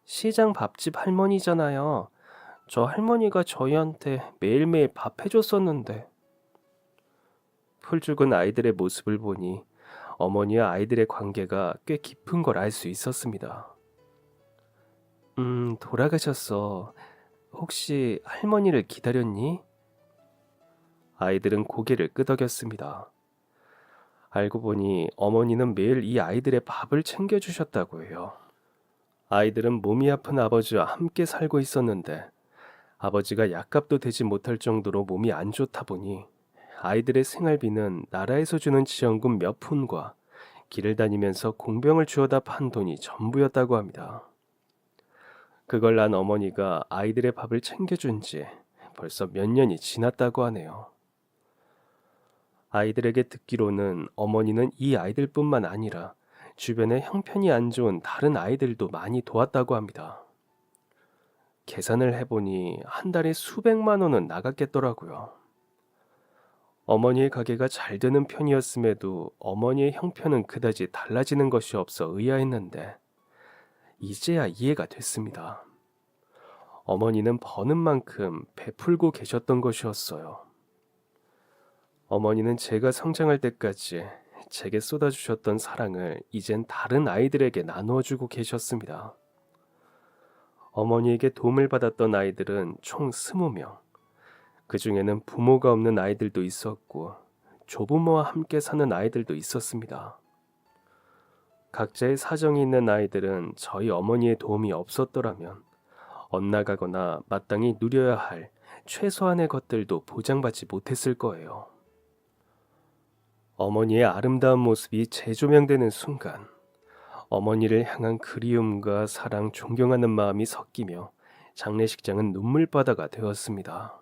시장 밥집 할머니잖아요. 저 할머니가 저희한테 매일매일 밥 해줬었는데. 풀죽은 아이들의 모습을 보니 어머니와 아이들의 관계가 꽤 깊은 걸 알 수 있었습니다. 돌아가셨어. 혹시 할머니를 기다렸니? 아이들은 고개를 끄덕였습니다. 알고 보니 어머니는 매일 이 아이들의 밥을 챙겨주셨다고 해요. 아이들은 몸이 아픈 아버지와 함께 살고 있었는데 아버지가 약값도 되지 못할 정도로 몸이 안 좋다 보니 아이들의 생활비는 나라에서 주는 지원금 몇 푼과 길을 다니면서 공병을 주워다 판 돈이 전부였다고 합니다. 그걸 난 어머니가 아이들의 밥을 챙겨준 지 벌써 몇 년이 지났다고 하네요. 아이들에게 듣기로는 어머니는 이 아이들뿐만 아니라 주변에 형편이 안 좋은 다른 아이들도 많이 도왔다고 합니다. 계산을 해보니 한 달에 수백만 원은 나갔겠더라고요. 어머니의 가게가 잘 되는 편이었음에도 어머니의 형편은 그다지 달라지는 것이 없어 의아했는데 이제야 이해가 됐습니다. 어머니는 버는 만큼 베풀고 계셨던 것이었어요. 어머니는 제가 성장할 때까지 제게 쏟아주셨던 사랑을 이젠 다른 아이들에게 나누어주고 계셨습니다. 어머니에게 도움을 받았던 아이들은 총 20명. 그 중에는 부모가 없는 아이들도 있었고 조부모와 함께 사는 아이들도 있었습니다. 각자의 사정이 있는 아이들은 저희 어머니의 도움이 없었더라면 엇나가거나 마땅히 누려야 할 최소한의 것들도 보장받지 못했을 거예요. 어머니의 아름다운 모습이 재조명되는 순간 어머니를 향한 그리움과 사랑, 존경하는 마음이 섞이며 장례식장은 눈물바다가 되었습니다.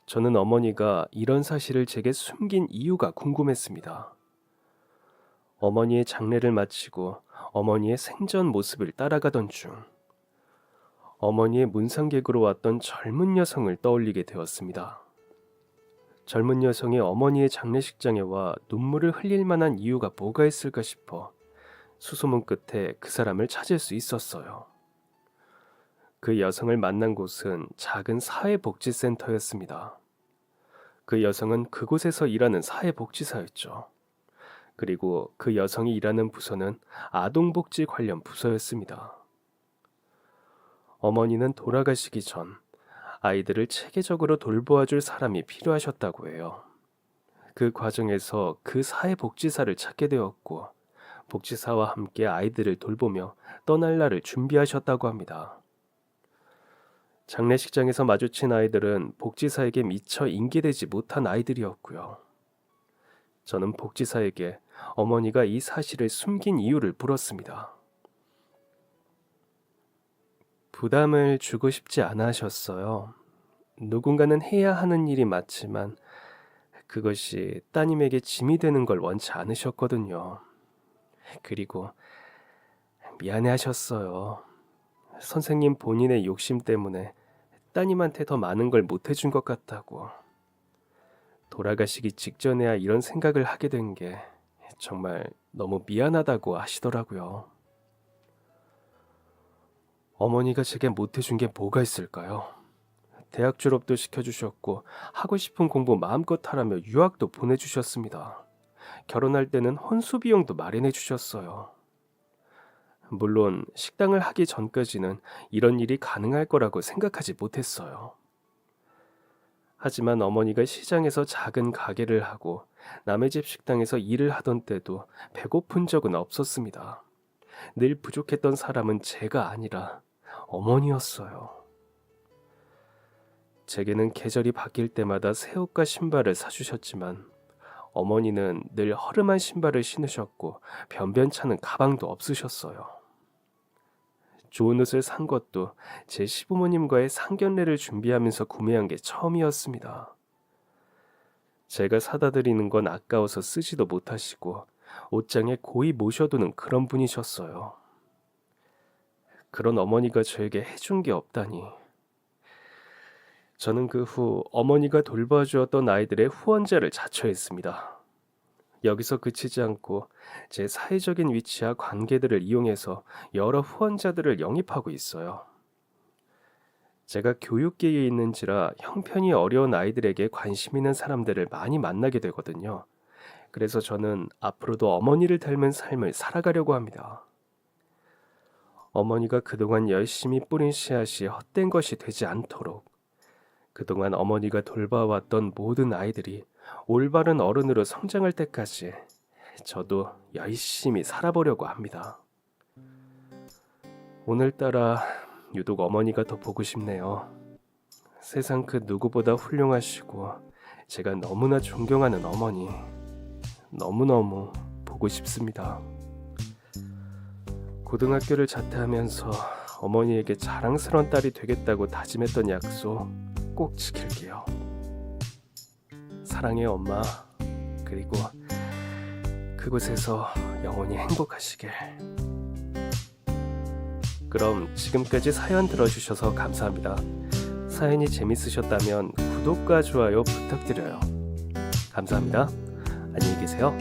저는 어머니가 이런 사실을 제게 숨긴 이유가 궁금했습니다. 어머니의 장례를 마치고 어머니의 생전 모습을 따라가던 중 어머니의 문상객으로 왔던 젊은 여성을 떠올리게 되었습니다. 젊은 여성이 어머니의 장례식장에 와 눈물을 흘릴 만한 이유가 뭐가 있을까 싶어 수소문 끝에 그 사람을 찾을 수 있었어요. 그 여성을 만난 곳은 작은 사회복지센터였습니다. 그 여성은 그곳에서 일하는 사회복지사였죠. 그리고 그 여성이 일하는 부서는 아동복지 관련 부서였습니다. 어머니는 돌아가시기 전 아이들을 체계적으로 돌보아줄 사람이 필요하셨다고 해요. 그 과정에서 그 사회복지사를 찾게 되었고, 복지사와 함께 아이들을 돌보며 떠날 날을 준비하셨다고 합니다. 장례식장에서 마주친 아이들은 복지사에게 미처 인계되지 못한 아이들이었고요. 저는 복지사에게 어머니가 이 사실을 숨긴 이유를 물었습니다. 부담을 주고 싶지 않아 하셨어요. 누군가는 해야 하는 일이 맞지만 그것이 따님에게 짐이 되는 걸 원치 않으셨거든요. 그리고 미안해 하셨어요. 선생님 본인의 욕심 때문에 따님한테 더 많은 걸 못해준 것 같다고. 돌아가시기 직전에야 이런 생각을 하게 된 게 정말 너무 미안하다고 하시더라고요. 어머니가 제게 못해준 게 뭐가 있을까요? 대학 졸업도 시켜주셨고 하고 싶은 공부 마음껏 하라며 유학도 보내주셨습니다. 결혼할 때는 혼수 비용도 마련해 주셨어요. 물론 식당을 하기 전까지는 이런 일이 가능할 거라고 생각하지 못했어요. 하지만 어머니가 시장에서 작은 가게를 하고 남의 집 식당에서 일을 하던 때도 배고픈 적은 없었습니다. 늘 부족했던 사람은 제가 아니라 어머니였어요. 제게는 계절이 바뀔 때마다 새 옷과 신발을 사주셨지만 어머니는 늘 허름한 신발을 신으셨고 변변찮은 가방도 없으셨어요. 좋은 옷을 산 것도 제 시부모님과의 상견례를 준비하면서 구매한 게 처음이었습니다. 제가 사다 드리는 건 아까워서 쓰지도 못하시고 옷장에 고이 모셔두는 그런 분이셨어요. 그런 어머니가 저에게 해준 게 없다니. 저는 그 후 어머니가 돌봐주었던 아이들의 후원자를 자처했습니다. 여기서 그치지 않고 제 사회적인 위치와 관계들을 이용해서 여러 후원자들을 영입하고 있어요. 제가 교육계에 있는지라 형편이 어려운 아이들에게 관심 있는 사람들을 많이 만나게 되거든요. 그래서 저는 앞으로도 어머니를 닮은 삶을 살아가려고 합니다. 어머니가 그동안 열심히 뿌린 씨앗이 헛된 것이 되지 않도록 그동안 어머니가 돌봐왔던 모든 아이들이 올바른 어른으로 성장할 때까지 저도 열심히 살아보려고 합니다. 오늘따라 유독 어머니가 더 보고 싶네요. 세상 그 누구보다 훌륭하시고 제가 너무나 존경하는 어머니, 너무너무 보고 싶습니다. 고등학교를 자퇴하면서 어머니에게 자랑스러운 딸이 되겠다고 다짐했던 약속 꼭 지킬게요. 사랑해 엄마. 그리고 그곳에서 영원히 행복하시길. 그럼 지금까지 사연 들어주셔서 감사합니다. 사연이 재밌으셨다면 구독과 좋아요 부탁드려요. 감사합니다. 안녕히 계세요.